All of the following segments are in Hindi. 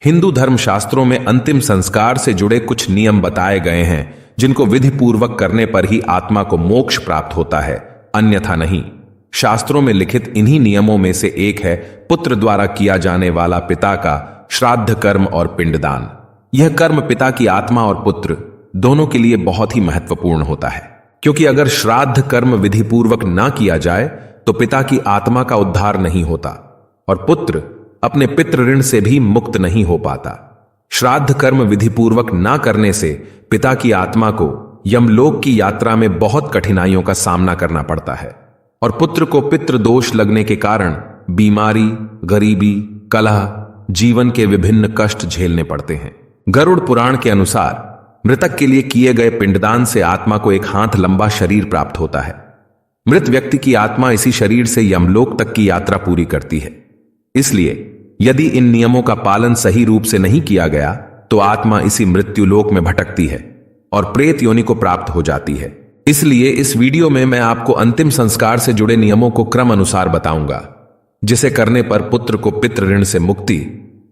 हिंदू धर्म शास्त्रों में अंतिम संस्कार से जुड़े कुछ नियम बताए गए हैं जिनको विधि पूर्वक करने पर ही आत्मा को मोक्ष प्राप्त होता है, अन्यथा नहीं। शास्त्रों में लिखित इन्हीं नियमों में से एक है पुत्र द्वारा किया जाने वाला पिता का श्राद्ध कर्म और पिंडदान। यह कर्म पिता की आत्मा और पुत्र दोनों के लिए बहुत ही महत्वपूर्ण होता है, क्योंकि अगर श्राद्ध कर्म विधि पूर्वक ना किया जाए तो पिता की आत्मा का उद्धार नहीं होता और पुत्र अपने पितृ ऋण से भी मुक्त नहीं हो पाता। श्राद्ध कर्म विधि पूर्वक ना करने से पिता की आत्मा को यमलोक की यात्रा में बहुत कठिनाइयों का सामना करना पड़ता है और पुत्र को पितृ दोष लगने के कारण बीमारी, गरीबी, कलह, जीवन के विभिन्न कष्ट झेलने पड़ते हैं। गरुड़ पुराण के अनुसार मृतक के लिए किए गए पिंडदान से आत्मा को एक हाथ लंबा शरीर प्राप्त होता है। मृत व्यक्ति की आत्मा इसी शरीर से यमलोक तक की यात्रा पूरी करती है। इसलिए यदि इन नियमों का पालन सही रूप से नहीं किया गया तो आत्मा इसी मृत्युलोक में भटकती है और प्रेत योनि को प्राप्त हो जाती है। इसलिए इस वीडियो में मैं आपको अंतिम संस्कार से जुड़े नियमों को क्रम अनुसार बताऊंगा, जिसे करने पर पुत्र को पितृ ऋण से मुक्ति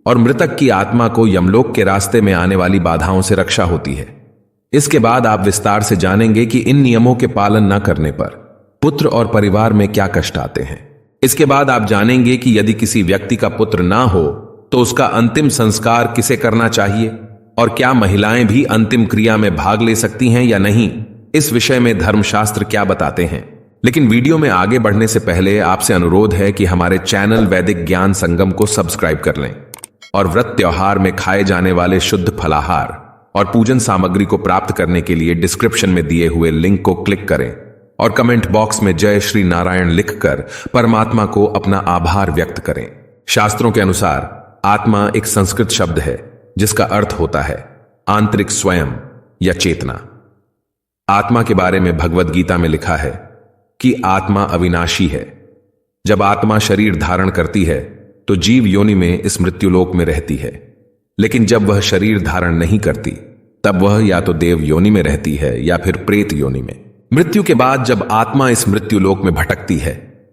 और मृतक की आत्मा को यमलोक के रास्ते में आने वाली बाधाओं से रक्षा होती है। इसके बाद आप विस्तार से जानेंगे कि इन नियमों के पालन न करने पर पुत्र और परिवार में क्या कष्ट आते हैं। इसके बाद आप जानेंगे कि यदि किसी व्यक्ति का पुत्र ना हो तो उसका अंतिम संस्कार किसे करना चाहिए और क्या महिलाएं भी अंतिम क्रिया में भाग ले सकती हैं या नहीं। इस विषय में धर्मशास्त्र क्या बताते हैं। लेकिन वीडियो में आगे बढ़ने से पहले आपसे अनुरोध है कि हमारे चैनल वैदिक ज्ञान संगम को सब्सक्राइब कर लें और व्रत त्योहार में खाए जाने वाले शुद्ध फलाहार और पूजन सामग्री को प्राप्त करने के लिए डिस्क्रिप्शन में दिए हुए लिंक को क्लिक करें और कमेंट बॉक्स में जय श्री नारायण लिखकर परमात्मा को अपना आभार व्यक्त करें। शास्त्रों के अनुसार आत्मा एक संस्कृत शब्द है जिसका अर्थ होता है आंतरिक स्वयं या चेतना। आत्मा के बारे में भगवद गीता में लिखा है कि आत्मा अविनाशी है। जब आत्मा शरीर धारण करती है तो जीव योनि में इस मृत्युलोक में रहती है, लेकिन जब वह शरीर धारण नहीं करती तब वह या तो देव योनि में रहती है या फिर प्रेत योनि में। मृत्यु के बाद जब आत्मा इस मृत्युलोक में भटकती है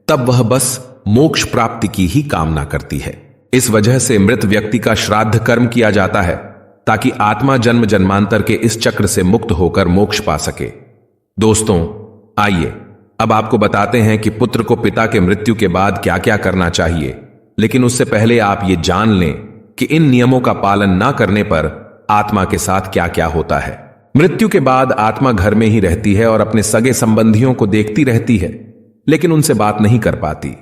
तब वह बस मोक्ष प्राप्ति की ही कामना करती है। इस वजह से मृत व्यक्ति का श्राद्ध कर्म किया जाता है ताकि आत्मा जन्म जन्मांतर के इस चक्र से मुक्त होकर मोक्ष पा सके। दोस्तों, आइए अब आपको बताते हैं कि पुत्र को पिता के मृत्यु के बाद क्या क्या करना चाहिए। लेकिन उससे पहले आप ये जान लें कि इन नियमों का पालन ना करने पर आत्मा के साथ क्या क्या होता है। मृत्यु के बाद आत्मा घर में ही रहती है और अपने सगे संबंधियों को देखती रहती है, लेकिन उनसे बात नहीं कर पाती।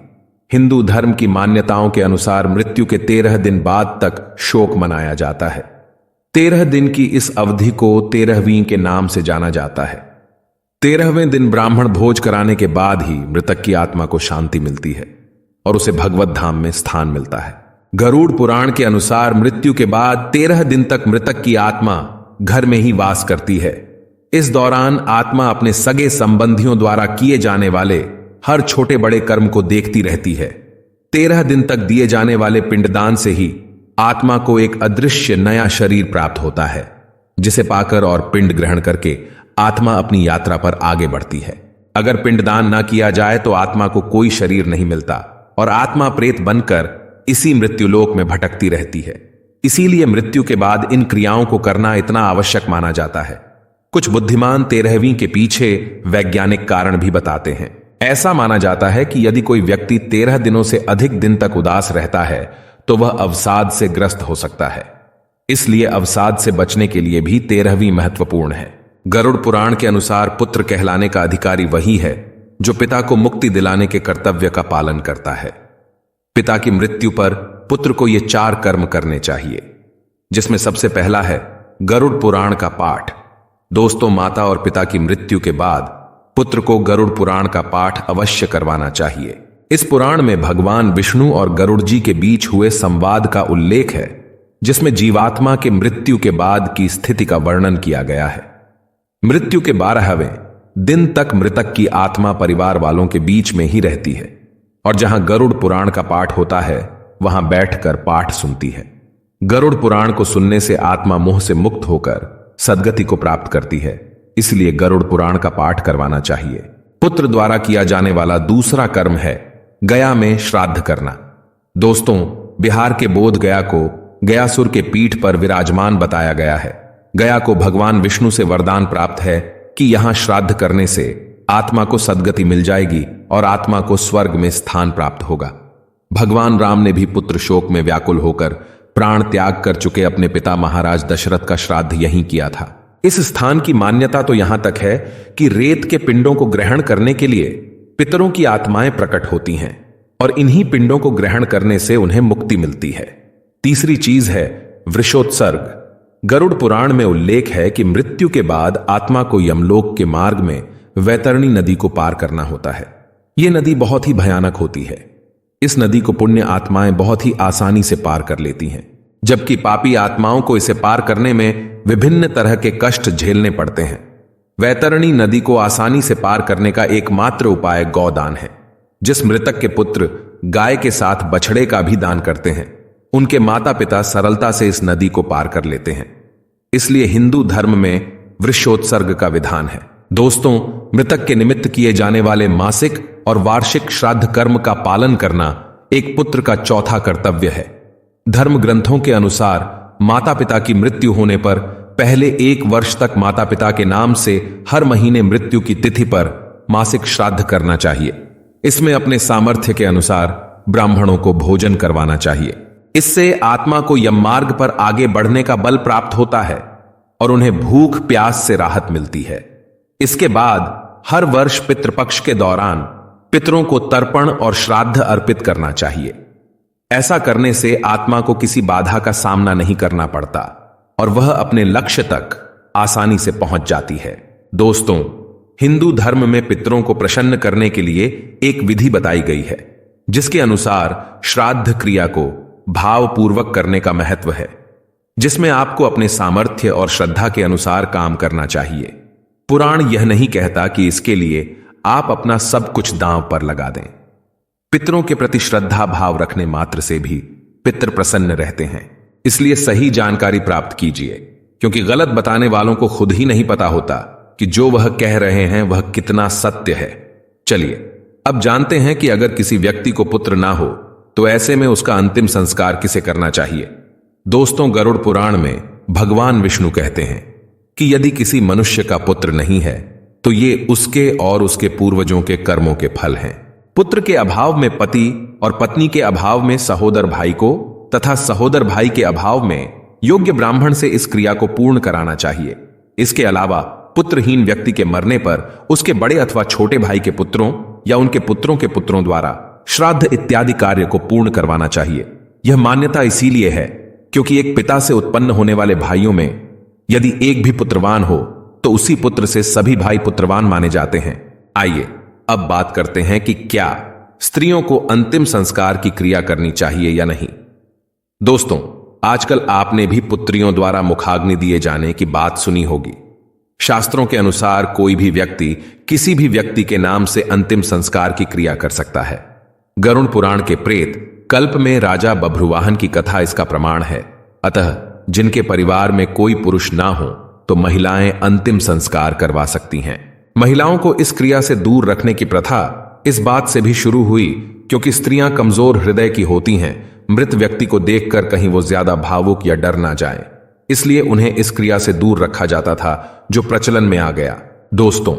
हिंदू धर्म की मान्यताओं के अनुसार मृत्यु के 13 दिन बाद तक शोक मनाया जाता है। 13 दिन की इस अवधि को 13वीं के नाम से जाना जाता है। 13वें दिन ब्राह्मण भोज कराने के बाद ही मृतक की आत्मा को शांति मिलती है और उसे भगवत धाम में स्थान मिलता है। गरुड़ पुराण के अनुसार मृत्यु के बाद 13 दिन तक मृतक की आत्मा घर में ही वास करती है। इस दौरान आत्मा अपने सगे संबंधियों द्वारा किए जाने वाले हर छोटे बड़े कर्म को देखती रहती है। 13 दिन तक दिए जाने वाले पिंडदान से ही आत्मा को एक अदृश्य नया शरीर प्राप्त होता है, जिसे पाकर और पिंड ग्रहण करके आत्मा अपनी यात्रा पर आगे बढ़ती है। अगर पिंडदान ना किया जाए तो आत्मा को कोई शरीर नहीं मिलता और आत्मा प्रेत बनकर इसी मृत्युलोक में भटकती रहती है। इसीलिए मृत्यु के बाद इन क्रियाओं को करना इतना आवश्यक माना जाता है। कुछ बुद्धिमान 13वीं के पीछे वैज्ञानिक कारण भी बताते हैं। ऐसा माना जाता है कि यदि कोई व्यक्ति 13 दिनों से अधिक दिन तक उदास रहता है तो वह अवसाद से ग्रस्त हो सकता है। इसलिए अवसाद से बचने के लिए भी 13वीं महत्वपूर्ण है। गरुड़ पुराण के अनुसार पुत्र कहलाने का अधिकारी वही है जो पिता को मुक्ति दिलाने के कर्तव्य का पालन करता है। पिता की मृत्यु पर पुत्र को ये 4 कर्म करने चाहिए, जिसमें सबसे पहला है गरुड़ पुराण का पाठ। दोस्तों, माता और पिता की मृत्यु के बाद पुत्र को गरुड़ पुराण का पाठ अवश्य करवाना चाहिए। इस पुराण में भगवान विष्णु और गरुड़ जी के बीच हुए संवाद का उल्लेख है, जिसमें जीवात्मा के मृत्यु के बाद की स्थिति का वर्णन किया गया है। मृत्यु के 12वें दिन तक मृतक की आत्मा परिवार वालों के बीच में ही रहती है और जहां गरुड़ पुराण का पाठ होता है वहां बैठकर पाठ सुनती है। गरुड़ पुराण को सुनने से आत्मा मोह से मुक्त होकर सद्गति को प्राप्त करती है। इसलिए गरुड़ पुराण का पाठ करवाना चाहिए। पुत्र द्वारा किया जाने वाला दूसरा कर्म है गया में श्राद्ध करना। दोस्तों, बिहार के बोध गया को गयासुर के पीठ पर विराजमान बताया गया है। गया को भगवान विष्णु से वरदान प्राप्त है कि यहां श्राद्ध करने से आत्मा को सद्गति मिल जाएगी और आत्मा को स्वर्ग में स्थान प्राप्त होगा। भगवान राम ने भी पुत्र शोक में व्याकुल होकर प्राण त्याग कर चुके अपने पिता महाराज दशरथ का श्राद्ध यहीं किया था। इस स्थान की मान्यता तो यहां तक है कि रेत के पिंडों को ग्रहण करने के लिए पितरों की आत्माएं प्रकट होती हैं और इन्हीं पिंडों को ग्रहण करने से उन्हें मुक्ति मिलती है। तीसरी चीज है वृषोत्सर्ग। गरुड़ पुराण में उल्लेख है कि मृत्यु के बाद आत्मा को यमलोक के मार्ग में वैतरणी नदी को पार करना होता है। यह नदी बहुत ही भयानक होती है। इस नदी को पुण्य आत्माएं बहुत ही आसानी से पार कर लेती हैं, जबकि पापी आत्माओं को इसे पार करने में विभिन्न तरह के कष्ट झेलने पड़ते हैं। वैतरणी नदी को आसानी से पार करने का एकमात्र उपाय गौदान है। जिस मृतक के पुत्र गाय के साथ बछड़े का भी दान करते हैं, उनके माता पिता सरलता से इस नदी को पार कर लेते हैं। इसलिए हिंदू धर्म में वृषोत्सर्ग का विधान है। दोस्तों, मृतक के निमित्त किए जाने वाले मासिक और वार्षिक श्राद्ध कर्म का पालन करना एक पुत्र का चौथा कर्तव्य है। धर्म ग्रंथों के अनुसार माता पिता की मृत्यु होने पर पहले 1 वर्ष तक माता पिता के नाम से हर महीने मृत्यु की तिथि पर मासिक श्राद्ध करना चाहिए। इसमें अपने सामर्थ्य के अनुसार ब्राह्मणों को भोजन करवाना चाहिए। इससे आत्मा को यम मार्ग पर आगे बढ़ने का बल प्राप्त होता है और उन्हें भूख प्यास से राहत मिलती है। इसके बाद हर वर्ष पितृपक्ष के दौरान पितरों को तर्पण और श्राद्ध अर्पित करना चाहिए। ऐसा करने से आत्मा को किसी बाधा का सामना नहीं करना पड़ता और वह अपने लक्ष्य तक आसानी से पहुंच जाती है। दोस्तों, हिंदू धर्म में पितरों को प्रसन्न करने के लिए एक विधि बताई गई है, जिसके अनुसार श्राद्ध क्रिया को भावपूर्वक करने का महत्व है, जिसमें आपको अपने सामर्थ्य और श्रद्धा के अनुसार काम करना चाहिए। पुराण यह नहीं कहता कि इसके लिए आप अपना सब कुछ दांव पर लगा दें। पितरों के प्रति श्रद्धा भाव रखने मात्र से भी पितृ प्रसन्न रहते हैं। इसलिए सही जानकारी प्राप्त कीजिए, क्योंकि गलत बताने वालों को खुद ही नहीं पता होता कि जो वह कह रहे हैं वह कितना सत्य है। चलिए अब जानते हैं कि अगर किसी व्यक्ति को पुत्र ना हो तो ऐसे में उसका अंतिम संस्कार किसे करना चाहिए। दोस्तों, गरुड़ पुराण में भगवान विष्णु कहते हैं कि यदि किसी मनुष्य का पुत्र नहीं है तो ये उसके और उसके पूर्वजों के कर्मों के फल हैं। पुत्र के अभाव में पति और पत्नी के अभाव में सहोदर भाई को तथा सहोदर भाई के अभाव में योग्य ब्राह्मण से इस क्रिया को पूर्ण कराना चाहिए। इसके अलावा पुत्रहीन व्यक्ति के मरने पर उसके बड़े अथवा छोटे भाई के पुत्रों या उनके पुत्रों के पुत्रों द्वारा श्राद्ध इत्यादि कार्य को पूर्ण करवाना चाहिए। यह मान्यता इसीलिए है क्योंकि एक पिता से उत्पन्न होने वाले भाइयों में यदि एक भी पुत्रवान हो तो उसी पुत्र से सभी भाई पुत्रवान माने जाते हैं। आइए अब बात करते हैं कि क्या स्त्रियों को अंतिम संस्कार की क्रिया करनी चाहिए या नहीं। दोस्तों, आजकल आपने भी पुत्रियों द्वारा मुखाग्नि दिए जाने की बात सुनी होगी। शास्त्रों के अनुसार कोई भी व्यक्ति किसी भी व्यक्ति के नाम से अंतिम संस्कार की क्रिया कर सकता है। गरुड़ पुराण के प्रेत कल्प में राजा बभ्रुवाहन की कथा इसका प्रमाण है। अतः जिनके परिवार में कोई पुरुष ना हो तो महिलाएं अंतिम संस्कार करवा सकती हैं। महिलाओं को इस क्रिया से दूर रखने की प्रथा इस बात से भी शुरू हुई क्योंकि स्त्रियां कमजोर हृदय की होती हैं। मृत व्यक्ति को देखकर कहीं वो ज्यादा भावुक या डर ना जाए, इसलिए उन्हें इस क्रिया से दूर रखा जाता था, जो प्रचलन में आ गया। दोस्तों,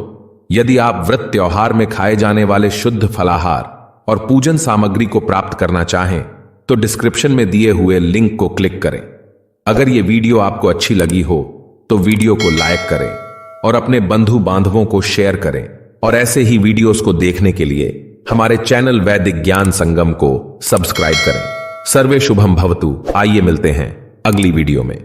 यदि आप व्रत त्योहार में खाए जाने वाले शुद्ध फलाहार और पूजन सामग्री को प्राप्त करना चाहें तो डिस्क्रिप्शन में दिए हुए लिंक को क्लिक करें। अगर ये वीडियो आपको अच्छी लगी हो तो वीडियो को लाइक करें और अपने बंधु बांधवों को शेयर करें और ऐसे ही वीडियोस को देखने के लिए हमारे चैनल वैदिक ज्ञान संगम को सब्सक्राइब करें। सर्वे शुभम भवतु। आइए मिलते हैं अगली वीडियो में।